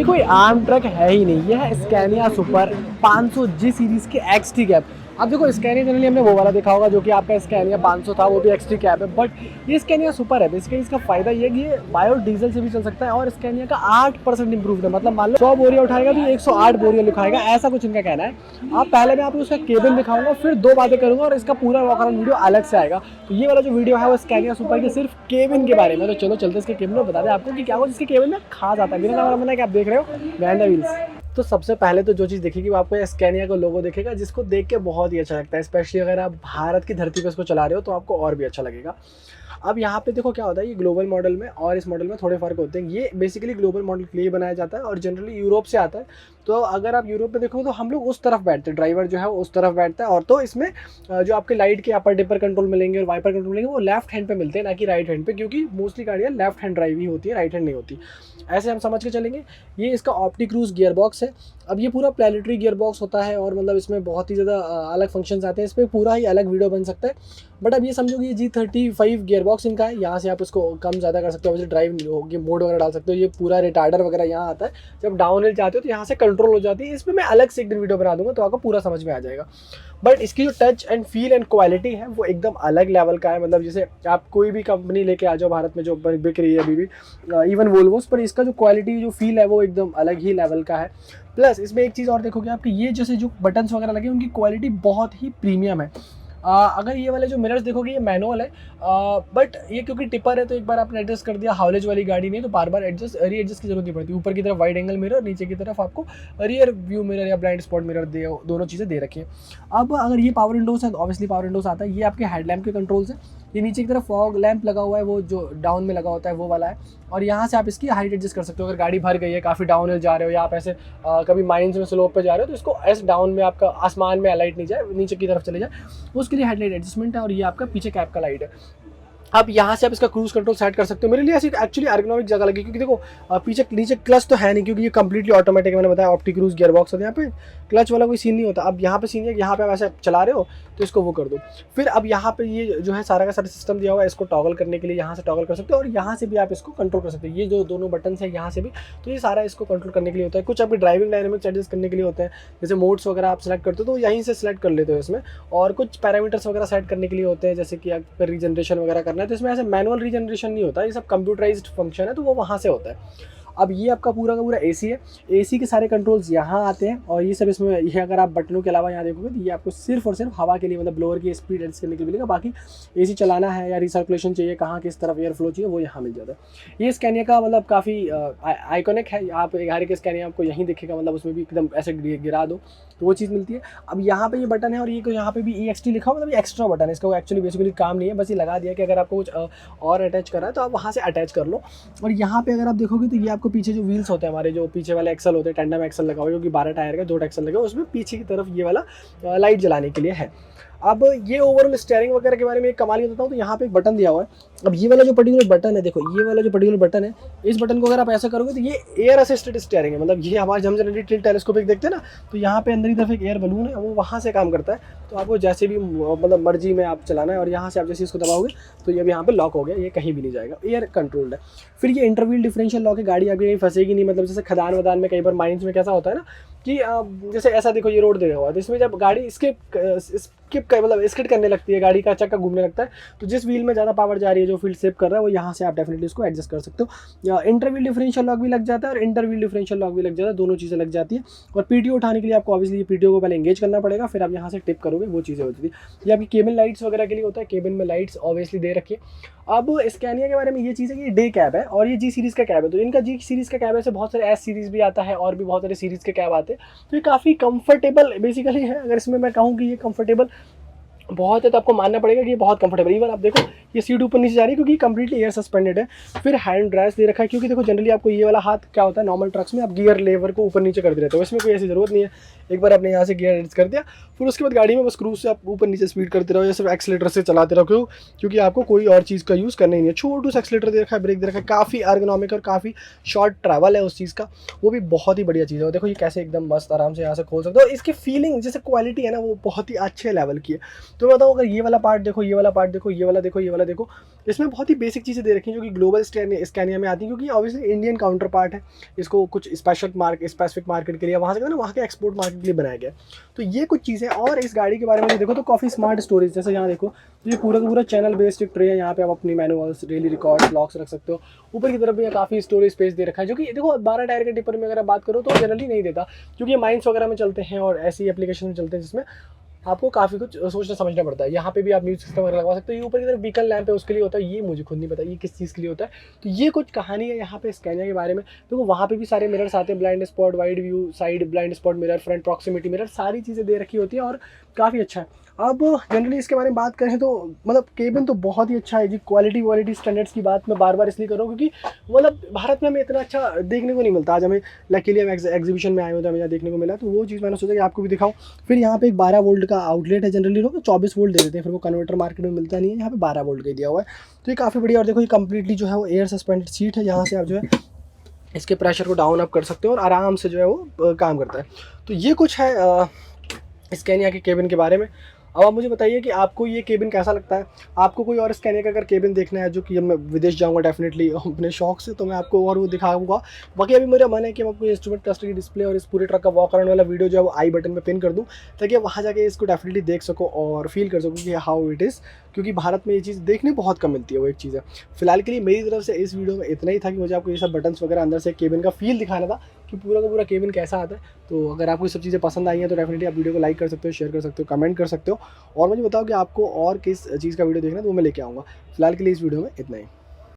ये कोई आम ट्रक है ही नहीं, ये है स्कैनिया सुपर 500G सीरीज़ की एक्सटी कैब। अब देखो स्कैनिया जनरली हमने वो वाला देखा होगा जो कि आपका स्कैनिया 500 था, वो भी एक्सटी कैब है, बट ये स्कैनिया सुपर है। बेसिकली इसका फायदा ये है कि ये बायो डीजल से भी चल सकता है और स्कैनिया का 8% इंप्रूव है। मतलब मान लो 100 बोरियां उठाएगा तो ये 108 बोरियां उठाएगा, ऐसा कुछ इनका कहना है। अब पहले मैं आपको उसका केबिन दिखाऊंगा, फिर 2 बातें करूंगा और इसका पूरा वॉक अराउंड वीडियो अलग से आएगा। तो ये वाला जो वीडियो है वो स्कैनिया सुपर के सिर्फ केबिन के बारे में। तो चलो चलते इसके केबिन में बता दें आपको कि क्या कुछ इसके केबिन में खा जाता है। बिना कैमरा मैंने कि आप देख रहे हो मैंडा व्हील्स। तो सबसे पहले तो जो चीज़ दिखेगी वो आपको स्कैनिया का लोगो दिखेगा, जिसको देख के बहुत ही अच्छा लगता है। स्पेशली अगर आप भारत की धरती पे इसको चला रहे हो तो आपको और भी अच्छा लगेगा। अब यहाँ पे देखो क्या होता है, ये ग्लोबल मॉडल में और इस मॉडल में थोड़े फ़र्क होते हैं। ये बेसिकली ग्लोबल मॉडल के लिए बनाया जाता है और जनरली यूरोप से आता है। तो अगर आप यूरोप में देखो तो हम लोग उस तरफ बैठते हैं, ड्राइवर जो है वो उस तरफ बैठता है। और तो इसमें जो आपके लाइट के अपर डिपर कंट्रोल मिलेंगे और वाइपर कंट्रोल मिलेंगे वो लेफ्ट हैंड पे मिलते हैं, ना कि राइट हैंड पे, क्योंकि मोस्टली गाड़ियाँ लेफ्ट हैंड ड्राइव ही होती है, राइट हैंड नहीं होती। ऐसे हम समझ के चलेंगे। ये इसका ऑप्टी क्रूज गियर बॉक्स है। अब ये पूरा प्लैनेटरी गियर बॉक्स होता है और मतलब इसमें बहुत ही ज़्यादा अलग फंक्शंस आते हैं। इस पर पूरा ही अलग वीडियो बन सकता है। बट अब ये समझो कि ये G35 गियर बॉक्स इनका है। यहाँ से आप इसको कम ज़्यादा कर सकते हो, वैसे ड्राइव होगी, मोड वगैरह डाल सकते हो। ये पूरा रिटार्डर वगैरह यहाँ आता है। जब डाउन हिल जाते हो तो यहाँ से कंट्रोल हो जाती है। इस पर मैं अलग से एक दिन वीडियो बना दूंगा तो आपको पूरा समझ में आ जाएगा। बट इसकी जो touch and feel and quality है वो एकदम अलग लेवल का है। मतलब जैसे आप कोई भी कंपनी लेके आ जाओ भारत में जो बिक रही है अभी भी, इवन वोल्वोस, पर इसका जो क्वालिटी जो फील है वो एकदम अलग ही लेवल का है। प्लस इसमें एक चीज़ और देखोगे आपके ये जैसे जो बटन्स वगैरह लगे उनकी क्वालिटी बहुत ही प्रीमियम है। अगर ये वाले जो मिरर्स देखोगे ये मैनुअल है, बट ये क्योंकि टिपर है तो एक बार आपने एडजस्ट कर दिया, हाउलेज वाली गाड़ी नहीं तो बार बार रीएडजस्ट की जरूरत नहीं पड़ती। ऊपर की तरफ वाइड एंगल मिरर, नीचे की तरफ आपको रियर व्यू मिरर या ब्लाइंड स्पॉट मिरर दोनों चीज़ें दे रखी है। अब अगर ये पावर विंडोज है तो ऑब्वियसली पावर विंडोज आता है। ये आपके हेडलैम्प के कंट्रोल्स है। ये नीचे की तरफ फॉग लैंप लगा हुआ है, वो जो डाउन में लगा होता है वो वाला है। और यहाँ से आप इसकी हाइट एडजस्ट कर सकते हो। अगर गाड़ी भर गई है, काफ़ी डाउन हिल जा रहे हो या आप ऐसे कभी माइंस में स्लोप पे जा रहे हो तो इसको ऐसे डाउन में आपका आसमान में लाइट नहीं जाए, नीचे की तरफ चले जाए, उसके लिए हेडलाइट एडजस्टमेंट है। और ये आपका पीछे कैप का लाइट है। अब यहाँ से आप इसका क्रूज कंट्रोल सेट कर सकते हो। मेरे लिए ऐसी एक्चुअली एर्गोनॉमिक जगह लगी, क्योंकि देखो पीछे नीचे क्लच तो है नहीं, क्योंकि ये कंप्लीटली ऑटोमेटिक, मैंने बताया ऑप्टी क्रूज गियर बॉक्स होता है। यहाँ पे क्लच वाला कोई सीन नहीं होता। अब यहाँ पे सीन है, यहाँ पे आप ऐसे चला रहे हो तो इसको वो कर दो। फिर अब यहाँ पे ये जो है सारा का सारा सिस्टम दिया हुआ है, इसको टॉगल करने के लिए यहाँ से टॉगल कर सकते हो और यहाँ से भी आप इसको कंट्रोल कर सकते हो। ये जो दोनों बटन है यहाँ से भी, तो ये सारा इसको कंट्रोल करने के लिए होता है। कुछ आपकी ड्राइविंग डायनेमिक्स एडजस्ट करने के लिए होते हैं, जैसे मोड्स वगैरह आप सेलेक्ट करते हो तो यहीं से सेलेक्ट कर लेते हो इसमें। और कुछ पैरामीटर्स वगैरह सेट करने के लिए होते हैं, जैसे कि आपको रीजनरेशन वगैरह करना है तो इसमें ऐसे मैनुअल रीजनरेशन नहीं होता, ये सब कंप्यूटराइज्ड फंक्शन है तो वो वहाँ से होता है। अब ये आपका पूरा का पूरा एसी है। एसी के सारे कंट्रोल्स यहाँ आते हैं और ये सब इसमें, ये अगर आप बटनों के अलावा यहाँ देखोगे तो ये आपको सिर्फ और सिर्फ हवा के लिए, मतलब ब्लोअर की स्पीड एडजस्ट करने के लिए मिलेगा। बाकी एसी चलाना है या रिसर्कुलेशन चाहिए, कहाँ किस तरफ एयर फ्लो चाहिए, वो यहाँ मिल जाता है। ये स्कैनिया का मतलब काफ़ी आइकॉनिक है। यहाँ पे हर एक स्कैनिया आपको यहीं दिखेगा, मतलब उसमें भी एकदम ऐसे गिरा दो तो वो चीज़ मिलती है। अब यहाँ पे ये बटन है और ये यहाँ पे भी EXT लिखा हुआ, मतलब ये एक्स्ट्रा बटन है। इसका वो एक्चुअली बेसिकली काम नहीं है, बस ये लगा दिया कि अगर आपको कुछ और अटैच करा है तो आप वहाँ से अटैच कर लो। और यहाँ पे अगर आप देखोगे तो ये आपको पीछे जो व्हील्स होते हैं, हमारे जो पीछे वाले एक्सल होते हैं, टैंडम एक्सल लगा हुआ है, क्योंकि 12 टायर का 2 एक्सल लगे, उसमें पीछे की तरफ ये वाला लाइट जलाने के लिए है। अब ये ओवरऑल स्टीयरिंग वगैरह के बारे में एक कमाल बताता हूँ तो यहाँ पे एक बटन दिया हुआ है। अब ये वाला जो पर्टिकुलर बटन है, देखो ये वाला जो पर्टिकुलर बटन है, इस बटन को अगर आप ऐसा करोगे तो ये एयर असिस्टेड स्टीयरिंग है। मतलब ये हमारे हम जनरली टिल्ट टेलीस्कोपिक देखते हैं ना, तो यहाँ पे अंदर की तरफ एक एयर बलून है, वो वहाँ से काम करता है। तो आपको जैसे भी मतलब मर्जी में आप चलाना है और यहाँ से आप जैसे इसको दबाओगे तो ये यहाँ पे लॉक हो गया, ये कहीं भी नहीं जाएगा, एयर कंट्रोल्ड है। फिर ये इंटरव्हील डिफरेंशियल लॉक है, गाड़ी आपकी कहीं फंसेगी नहीं। मतलब जैसे खदान वदान में कई बार माइंस में कैसा होता है ना कि जैसे ऐसा देखो ये रोड दे रहा हुआ है, तो इसमें जब गाड़ी मतलब स्किड करने लगती है, गाड़ी का चक्का घूमने लगता है, तो जिस व्हील में ज़्यादा पावर जा रही है, जो फील्ड सेव कर रहा है, वो यहाँ से आप डेफिनेटली इसको एडजस्ट कर सकते हो। इंटरव्हील डिफरेंशियल लॉक भी लग जाता है और इंटरव्हील डिफरेंशियल लॉक भी लग जाता है, दोनों चीज़ें लग जाती है। और PTO उठाने के लिए आपको ऑब्वियसली PTO को पहले एंगेज करना पड़ेगा, फिर आप यहाँ से टिप करोगे, वो चीज़ें होती थी। ये आपकी केबिन लाइट्स वगैरह के लिए होता है, केबिन में लाइट्स ऑब्वियसली दे रखिए। अब स्कैनिया के बारे में ये चीज़ है कि ये डे कैब है और ये G सीरीज़ का कैब है। तो इनका G सीरीज़ का कैब है, से बहुत सारे S सीरीज़ भी आता है और भी बहुत सारे सीरीज़ के कैब आते हैं। तो ये काफ़ी कंफर्टेबल बेसिकली है। अगर इसमें मैं कहूँ कि ये कंफर्टेबल बहुत है तो आपको मानना पड़ेगा कि ये बहुत कंफर्टेबल। इवन आप देखो ये सीट ऊपर नीचे जा रही है क्योंकि कंप्लीटली एयर सस्पेंडेड है। फिर हैंड ड्राइव दे रखा है, क्योंकि देखो जनरली आपको ये वाला हाथ क्या होता है, नॉर्मल ट्रक्स में आप गियर लेवर को ऊपर नीचे करते रहते हो, इसमें कोई ऐसी जरूरत नहीं है। एक बार आपने यहाँ से गियर एडजस्ट कर दिया, फिर उसके बाद गाड़ी में बस क्रूज से आप ऊपर नीचे स्पीड करते रहो या सिर्फ एक्सीलेटर से चलाते रहो, क्योंकि आपको कोई और चीज़ का यूज़ करना ही नहीं है। छोटू सा एक्सीलेटर दे रखा है, ब्रेक दे रखा है, काफ़ी एर्गोनॉमिक और काफ़ी शॉर्ट ट्रैवल है उस चीज़ का, वो भी बहुत ही बढ़िया चीज़ है। देखो ये कैसे एकदम मस्त आराम से यहाँ से खोल सकते हो। इसकी फीलिंग जैसे क्वालिटी है ना, वो बहुत ही अच्छे लेवल की है। तो मैं बताऊँ, अगर ये वाला पार्ट देखो, ये वाला पार्ट देखो, ये वाला देखो, ये वाला देखो, इसमें बहुत ही बेसिक चीज़ें दे रखी हैं जो कि ग्लोबल स्कैनिया में आती हैं, क्योंकि ऑब्वियसली इंडियन काउंटर पार्ट है, इसको कुछ स्पेसिफिक मार्केट के लिए, वहाँ से कहते हैं ना, वहाँ के एक्सपोर्ट मार्केट के लिए बनाया गया। तो ये कुछ चीज़ें, और इस गाड़ी के बारे में देखो तो काफ़ी स्मार्ट स्टोरेज, जैसे यहाँ देखो, तो ये पूरा का पूरा चैनल बेस्ड एक ट्रे है, यहाँ पे आप अपनी मैनुअल्स, डेली रिकॉर्ड्स, ब्लॉग्स रख सकते हो। ऊपर की तरफ भी काफ़ी स्टोरेज स्पेस दे रखा है, जो कि देखो 12 टायर के टिपर में अगर आप बात करो तो जनरली नहीं देता, क्योंकि ये माइंस वगैरह में चलते हैं और ऐसी एप्लीकेशन में चलते हैं जिसमें आपको काफ़ी कुछ सोचना समझना पड़ता है। यहाँ पे भी आप म्यूजिक सिस्टम वगैरह लगवा सकते हो। ये ऊपर की तरफ बीकन लैंप है, उसके लिए होता है, ये मुझे खुद नहीं पता ये किस चीज़ के लिए होता है। तो ये कुछ कहानी है यहाँ पे स्कैनिया के बारे में। देखो वहाँ पे भी सारे मिरर्स आते हैं, blind spot, wide view, side blind spot mirror, front proximity mirror, सारी चीज़ें दे रखी होती है और काफ़ी अच्छा है। अब जनरली इसके बारे में बात करें तो मतलब केबिन तो बहुत ही अच्छा है जी। क्वालिटी स्टैंडर्ड्स की बात मैं बार बार इसलिए कर रहा हूँ क्योंकि मतलब भारत में हमें इतना अच्छा देखने को नहीं मिलता। आज हमें लकीली हम एग्जीबिशन में आए हुए थे, हमें यहाँ देखने को मिला, तो वो चीज़ मैंने सोचा कि आपको भी दिखाऊँ। फिर यहाँ पे एक 12 वोल्ट का आउटलेट है, जनरली लोग 24 वोल्ट दे देते हैं, फिर वो कन्वर्टर मार्केट में मिलता नहीं है, यहाँ पे 12 वोल्ट का दिया हुआ है। तो ये काफ़ी बढ़िया। और देखो ये कंप्लीटली जो है वो एयर सस्पेंडेड सीट है, यहाँ से आप जो है इसके प्रेशर को डाउन अप कर सकते हो और आराम से जो है वो काम करता है। तो ये कुछ है स्कैनिया के केबिन के बारे में। अब आप मुझे बताइए कि आपको ये केबिन कैसा लगता है। आपको कोई और स्कैनिया का अगर केबिन देखना है, जो कि मैं विदेश जाऊंगा डेफिनेटली अपने शौक से, तो मैं आपको और वो दिखाऊंगा। बाकी अभी मेरा मन है कि मैं आपको इंस्ट्रूमेंट क्लस्टर की डिस्प्ले और इस पूरे ट्रक का वॉक अराउंड वाला वीडियो जो है वो आई बटन में पिन कर दूँ, ताकि आप वहाँ जाके इसको डेफिनेटली देख सको और फील कर सको कि हाउ इट इज़, क्योंकि भारत में ये चीज़ देखने बहुत कम मिलती है। वो एक चीज़ है। फिलहाल के लिए मेरी तरफ से इस वीडियो में इतना ही था कि मुझे आपको ये सब बटन्स वगैरह अंदर से केबिन का फील दिखाना था कि पूरा का पूरा केबिन कैसा आता है। तो अगर आपको ये सब चीज़ें पसंद आई हैं तो डेफिनेटली आप वीडियो को लाइक कर सकते हो, शेयर कर सकते हो, कमेंट कर सकते हो और मुझे बताओ कि आपको और किस चीज़ का वीडियो देखना है, तो वो मैं लेके आऊँगा। फिलहाल के लिए इस वीडियो में इतना ही।